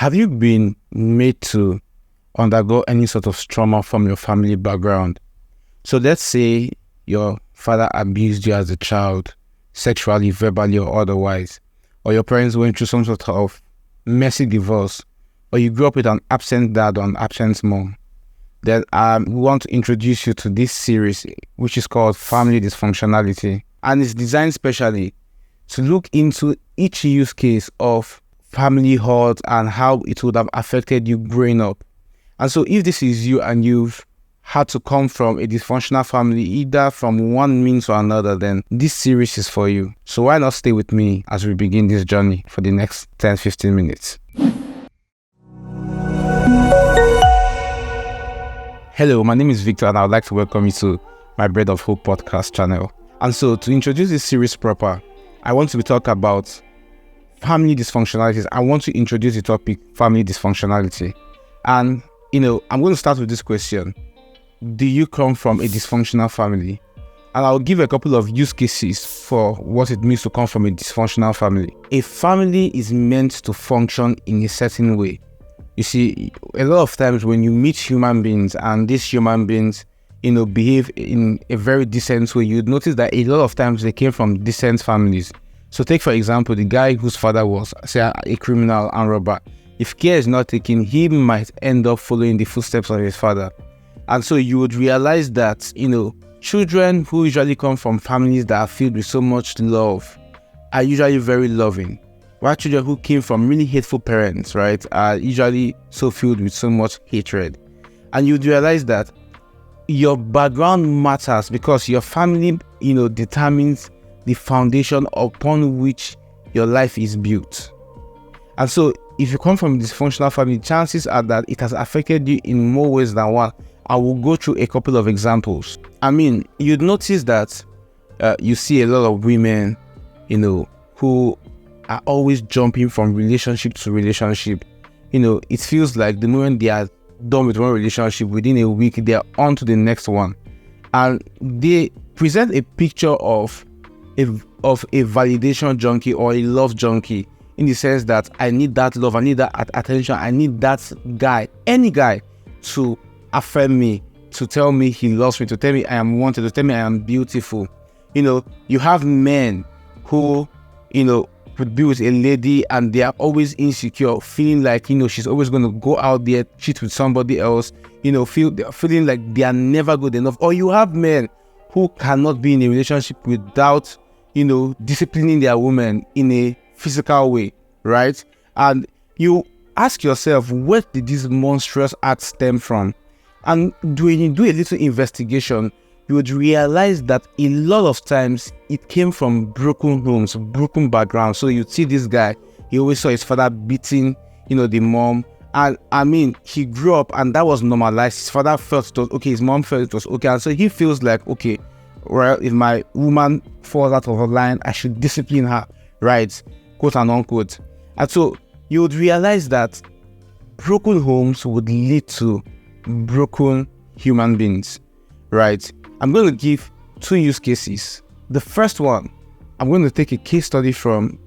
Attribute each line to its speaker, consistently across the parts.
Speaker 1: Have you been made to undergo any sort of trauma from your family background? So let's say your father abused you as a child, sexually, verbally, or otherwise, or your parents went through some sort of messy divorce, or you grew up with an absent dad or an absent mom. Then we want to introduce you to this series, which is called Family Dysfunctionality. And it's designed specially to look into each use case of family hurt and how it would have affected you growing up. And so if this is you and you've had to come from a dysfunctional family, either from one means or another, then this series is for you. So why not stay with me as we begin this journey for the next 10-15 minutes. Hello, my name is Victor and I would like to welcome you to my Bread of Hope podcast channel. And so to introduce this series proper, I want to be talking about family dysfunctionalities. I want to introduce the topic family dysfunctionality. And, I'm going to start with this question. Do you come from a dysfunctional family? And I'll give a couple of use cases for what it means to come from a dysfunctional family. A family is meant to function in a certain way. You see, a lot of times when you meet human beings and these human beings, behave in a very decent way, you'd notice that a lot of times they came from decent families. So take, for example, the guy whose father was, say, a criminal and robber. If care is not taken, he might end up following the footsteps of his father. And so you would realize that, children who usually come from families that are filled with so much love are usually very loving. While children who came from really hateful parents, right, are usually so filled with so much hatred. And you'd realize that your background matters because your family, determines the foundation upon which your life is built. And so if you come from a dysfunctional family, chances are that it has affected you in more ways than one. I will go through a couple of examples. You'd notice that you see a lot of women, who are always jumping from relationship to relationship. It feels like the moment they are done with one relationship, within a week, they are on to the next one. And they present a picture of a validation junkie or a love junkie, in the sense that I need that love, I need that attention, I need that guy, any guy, to affirm me, to tell me he loves me, to tell me I am wanted, to tell me I am beautiful. You have men who, would be with a lady and they are always insecure, feeling like, she's always going to go out there, cheat with somebody else, feeling like they are never good enough. Or you have men who cannot be in a relationship without, disciplining their woman in a physical way, right? And you ask yourself, where did this monstrous act stem from? And when you do a little investigation, you would realize that a lot of times it came from broken homes, broken backgrounds. So you'd see this guy, he always saw his father beating, the mom. And he grew up and that was normalized. His father felt it was okay, his mom felt it was okay. And so he feels like, okay, well, if my woman falls out of her line, I should discipline her, right? Quote and unquote. And so you would realize that broken homes would lead to broken human beings, right? I'm going to give two use cases. The first one, I'm going to take a case study from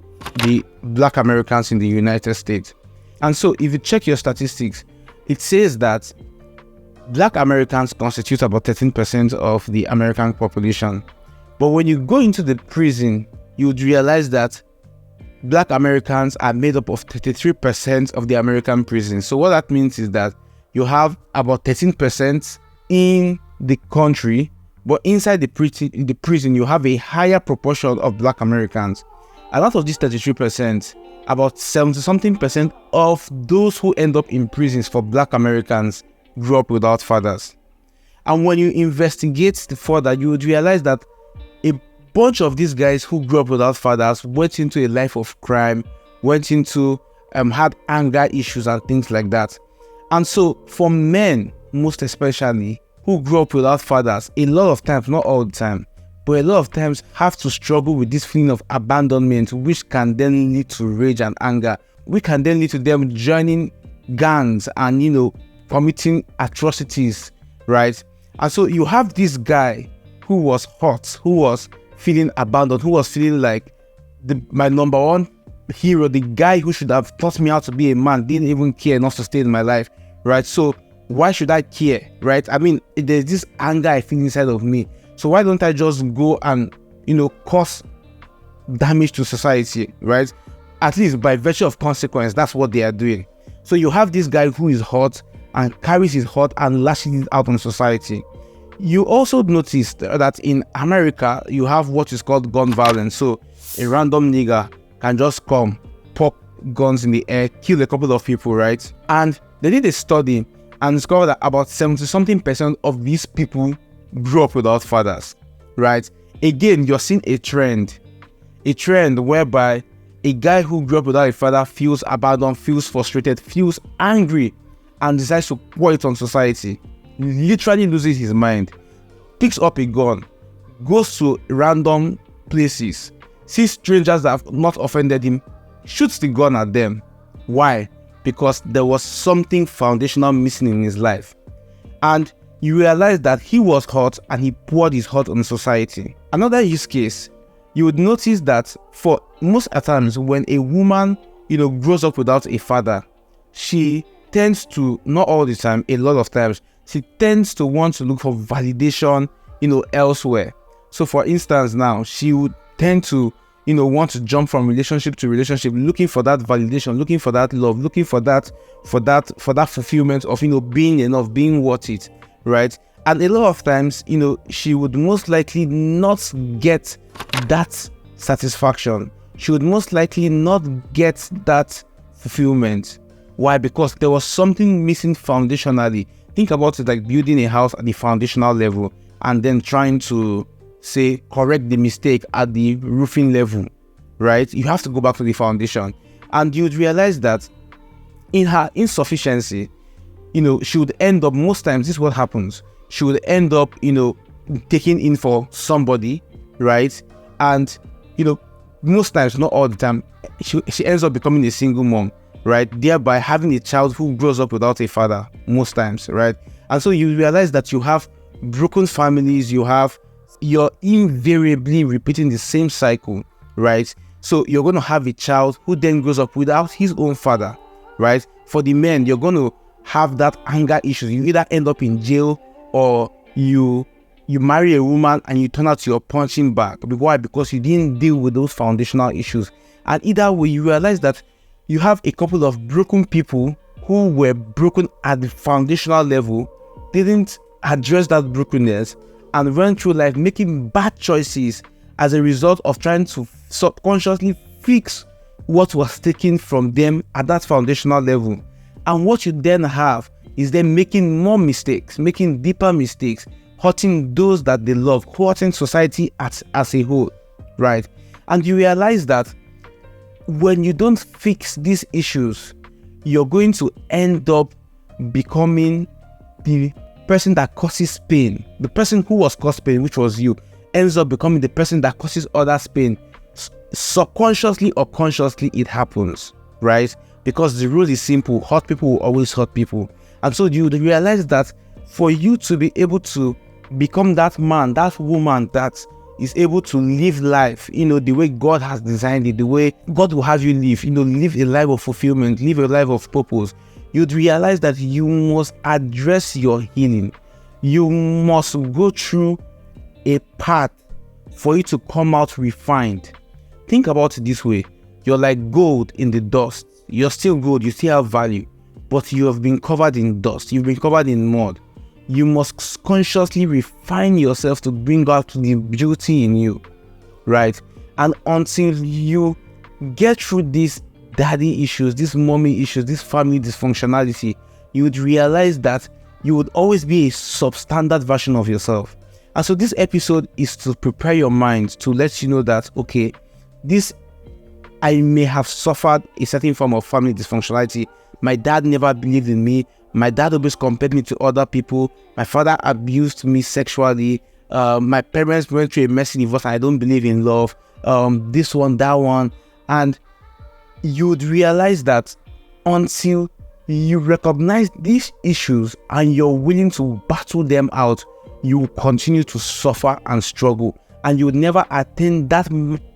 Speaker 1: the Black Americans in the United States. And so if you check your statistics, it says that Black Americans constitute about 13% of the American population. But when you go into the prison, you would realize that Black Americans are made up of 33% of the American prisons. So what that means is that you have about 13% in the country, but inside the prison, you have a higher proportion of Black Americans. And out of this 33%, about 70-something% of those who end up in prisons for Black Americans grew up without fathers. And when you investigate further, you would realize that a bunch of these guys who grew up without fathers went into a life of crime, went into, had anger issues and things like that. And so for men, most especially, who grew up without fathers, a lot of times, not all the time, but a lot of times have to struggle with this feeling of abandonment, which can then lead to rage and anger, which can then lead to them joining gangs and, committing atrocities, right? And so you have this guy who was hurt, who was feeling abandoned, who was feeling like my number one hero, the guy who should have taught me how to be a man, didn't even care enough to stay in my life, right? So why should I care, right? I mean, there's this anger I feel inside of me. So why don't I just go and, cause damage to society, right? At least by virtue of consequence, that's what they are doing. So you have this guy who is hot and carries his hot and lashes it out on society. You also notice that in America, you have what is called gun violence. So a random nigger can just come, pop guns in the air, kill a couple of people, right? And they did a study and discovered that about 70-something% of these people grew up without fathers, right? Again, you're seeing a trend whereby a guy who grew up without a father feels abandoned, feels frustrated, feels angry, and decides to pour it on society. Literally loses his mind, picks up a gun, goes to random places, sees strangers that have not offended him, shoots the gun at them. Why? Because there was something foundational missing in his life. And you realize that he was hurt and he poured his hurt on society. Another use case, you would notice that for most times when a woman, grows up without a father, she tends to, not all the time, a lot of times, she tends to want to look for validation, elsewhere. So for instance now, she would tend to, want to jump from relationship to relationship, looking for that validation, looking for that love, looking for that fulfillment of, being enough, being worth it, right? And a lot of times, she would most likely not get that satisfaction. She would most likely not get that fulfillment. Why? Because there was something missing foundationally. Think about it like building a house at the foundational level and then trying to, say, correct the mistake at the roofing level, right? You have to go back to the foundation. And you'd realize that in her insufficiency, she would end up, most times, this is what happens. She would end up, taking in for somebody, right? And, most times, not all the time, she ends up becoming a single mom, right? Thereby having a child who grows up without a father, most times, right? And so you realize that you have broken families, you're invariably repeating the same cycle, right? So you're going to have a child who then grows up without his own father, right? For the men, you're going to have that anger issue. You either end up in jail or you marry a woman and you turn out to your punching bag. Why? Because you didn't deal with those foundational issues. And either way, you realize that you have a couple of broken people who were broken at the foundational level, didn't address that brokenness, and went through life making bad choices as a result of trying to subconsciously fix what was taken from them at that foundational level. And what you then have is them making more mistakes, making deeper mistakes, hurting those that they love, hurting society as a whole, right? And you realize that when you don't fix these issues, you're going to end up becoming the person that causes pain. The person who was caused pain, which was you, ends up becoming the person that causes others pain. Subconsciously or consciously, it happens, right? Because the rule is simple: hurt people will always hurt people. And so you realize that for you to be able to become that man, that woman that is able to live life, the way God has designed it, the way God will have you live, live a life of fulfillment, live a life of purpose, you'd realize that you must address your healing. You must go through a path for you to come out refined. Think about it this way: you're like gold in the dust. You're still gold, you still have value, but you have been covered in dust, you've been covered in mud. You must consciously refine yourself to bring out the beauty in you, right? And until you get through these daddy issues, these mommy issues, this family dysfunctionality, you would realize that you would always be a substandard version of yourself. And so this episode is to prepare your mind to let you know that, okay, I may have suffered a certain form of family dysfunctionality. My dad never believed in me. My dad always compared me to other people. My father abused me sexually. My parents went through a messy divorce and I don't believe in love. This one, that one. And you would realize that until you recognize these issues and you're willing to battle them out, you will continue to suffer and struggle. and you would never attain that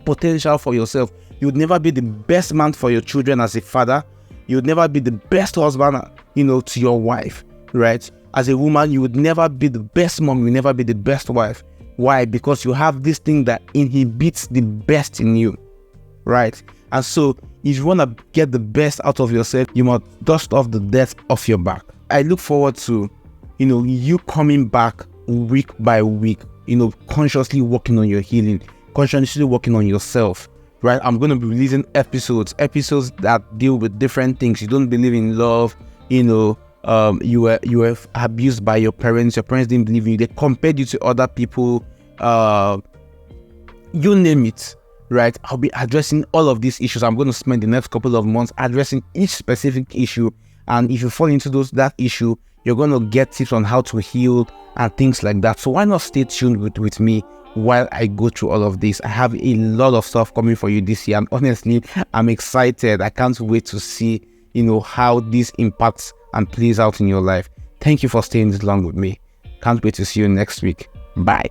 Speaker 1: potential for yourself. You would never be the best man for your children as a father. You would never be the best husband, to your wife, right? As a woman, you would never be the best mom. You would never be the best wife. Why? Because you have this thing that inhibits the best in you, right? And so if you want to get the best out of yourself, you must dust off the dirt off your back. I look forward to, you coming back week by week, consciously working on your healing, consciously working on yourself, right? I'm going to be releasing episodes that deal with different things. You don't believe in love, you were abused by your parents didn't believe in you, they compared you to other people, you name it, right? I'll be addressing all of these issues. I'm going to spend the next couple of months addressing each specific issue, and if you fall into that issue, you're going to get tips on how to heal and things like that. So why not stay tuned with me while I go through all of this? I have a lot of stuff coming for you this year, and honestly, I'm excited. I can't wait to see, how this impacts and plays out in your life. Thank you for staying this long with me. Can't wait to see you next week. Bye.